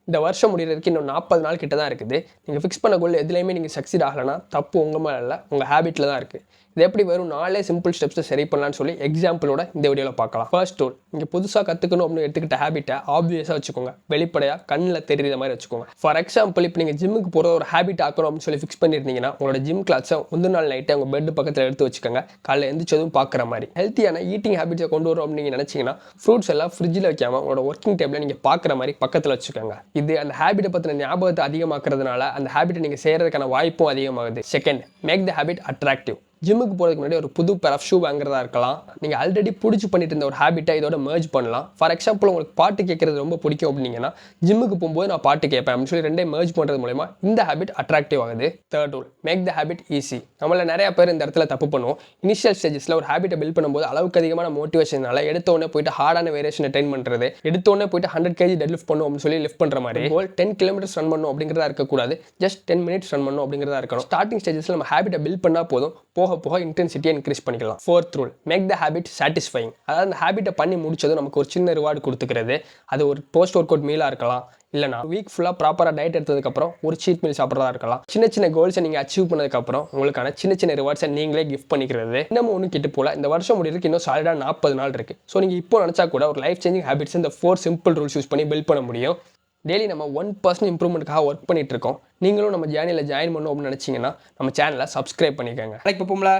இந்த வருஷம் முடிகிறதுக்கு இன்னும் 40 நாள் கிட்ட தான் இருக்குது. நீங்கள் ஃபிக்ஸ் பண்ண கோல் எதுலேயுமே நீங்கள் சக்சீட் ஆகலைன்னா தப்பு உங்கள் மேலே இல்லை, உங்கள் ஹேபிட்டில் தான் இருக்குது. இது எப்படி வெறும் 4 சிம்பிள் ஸ்டெப்ஸை சரி பண்ணலான்னு சொல்லி எக்ஸாம்பிளோட இந்த வீடியோவில் பார்க்கலாம். ஃபர்ஸ்ட் ரூல், நீங்கள் புதுசாக கற்றுக்கணும் அப்படின்னு எடுத்துக்கிட்ட ஹேபிட்டை ஆப்வியஸாக வச்சுக்கோங்க. வெளிப்படையாக கண்ணில் தெரியுற மாதிரி வச்சுக்கோங்க. ஃபார் எக்ஸாம்பிள், இப்போ நீங்கள் ஜிம்முக்கு போகிற ஒரு ஹேபிட் ஆக்கணும் அப்படின்னு சொல்லி ஃபிக்ஸ் பண்ணியிருந்தீங்கன்னா உங்களோட ஜிம் கிளாஸை முந்தின நாள் நைட்டை உங்கள் பெட் பக்கத்தில் எடுத்து வச்சுக்கோங்க. காலையில் எந்திரிச்சதும் பார்க்குற மாதிரி. ஹெல்த்தியான ஈட்டிங் ஹேபிட்ஸை கொண்டு வரும் அப்படின்னு நீங்கள் நினச்சிங்கன்னா ஃப்ரூட்ஸ் எல்லாம் ஃப்ரிட்ஜில் வைக்காமல் உங்களோட ஒர்க்கிங் டேபிளில் நீங்கள் பார்க்குற மாதிரி பக்கத்தில் வச்சுக்கோங்க. இது அந்த ஹேபிட்டை பற்றின ஞாபகத்தை அதிகமாக்குறதுனால அந்த ஹேபிட்டை நீங்கள் செய்கிறதுக்கான வாய்ப்பும் அதிகமாகுது. Second, make the habit attractive. ஜிம்முக்கு போகிறதுக்கு முன்னாடி ஒரு புது பேர் ஆஃப் ஷூ வாங்குறதா இருக்கலாம். நீங்கள் ஆல்ரெடி பிடிச்சி பண்ணிட்டு இருந்த ஒரு ஹேபிட்டை இதோட மெர்ஜ் பண்ணலாம். ஃபார் எக்ஸாம்பிள், உங்களுக்கு பாட்டு கேட்குறது ரொம்ப பிடிக்கும் அப்படிங்கன்னா ஜிம்முக்கு போகும்போது நான் பாட்டு கேட்பேன் அப்படின்னு சொல்லி ரெண்டே மெர்ஜ் பண்ணுறது மூலமா இந்த ஹேபிட் அட்ராக்டிவ் ஆகுது. Third rule, make the habit easy. நம்மள நிறைய பேர் இந்த இடத்துல தப்பு பண்ணுவோம். இனிஷியல் ஸ்டேஜஸில் ஒரு ஹேபிட்டை பில்ட் பண்ணும்போது அளவுக்கு அதிகமான மோட்டிவேஷனால எடுத்தோடனே போயிட்டு ஹார்டான வேரியேஷனை ட்ரெயின் பண்ணுறது, எடுத்தோடனே போயிட்டு 100 kg டெட் லிஃப்ட் பண்ணும் அப்படின்னு சொல்லி லிஃப்ட் பண்ணுற மாதிரி கோல் 10 kilometers ரன் பண்ணும் அப்படிங்கிறதா இருக்கக்கூடாது. ஜஸ்ட் 10 minutes ரன் பண்ணும் அப்படிங்கிறதா இருக்கணும். ஸ்டார்டிங் ஸ்டேஜஸில் நம்ம ஹேபிட்டை பில்ட் பண்ணால் போதும், போக போக இன்டென்சிட்டியை இன்க்ரீஸ் பண்ணிக்கலாம். Fourth rule, make the habit satisfying. அதாவது அந்த ஹேபிட்டை பண்ணி முடிச்சதும் நமக்கு ஒரு சின்ன ரிவார்டு கொடுத்துக்கிறது. அது ஒரு போஸ்ட் ஒர்க் அவுட் மீலாக இருக்கலாம், இல்லைனா வீக் ஃபுல்லாக ப்ராப்பராக டயட் எடுத்ததுக்கப்புறம் ஒரு சீட் மீல் சாப்பிட்றதா இருக்கலாம். சின்ன சின்ன கோல்ஸை நீங்கள் அச்சீவ் பண்ணதுக்கப்புறம் உங்களுக்கான சின்ன சின்ன ரிவார்ட்ஸை நீங்களே கிஃப்ட் பண்ணிக்கிறது. இன்னமும் ஒன்றும் கிட்ட போல. இந்த வருஷம் முடிகிறதுக்கு இன்னும் சாலிடாக 40 நாள் இருக்குது. ஸோ நீங்கள் இப்போ நினச்சா கூட ஒரு லைஃப் சேஞ்சிங் ஹேபிட்ஸ் இந்த 4 சிம்பிள் ரூல்ஸ் யூஸ் பண்ணி பில்ட் பண்ண முடியும். டெய்லி நம்ம 1% இம்ப்ரூவ்மெண்ட்டுக்காக ஒர்க் பண்ணிட்டு இருக்கோம். நீங்களும் நம்ம ஜேர்னியில் ஜாயின் பண்ணணும் அப்படின்னு நினச்சிங்கன்னா நம்ம சேனலை சப்ஸ்கிரைப் பண்ணிக்கோங்க. லைக் பார்ப்போம்ல.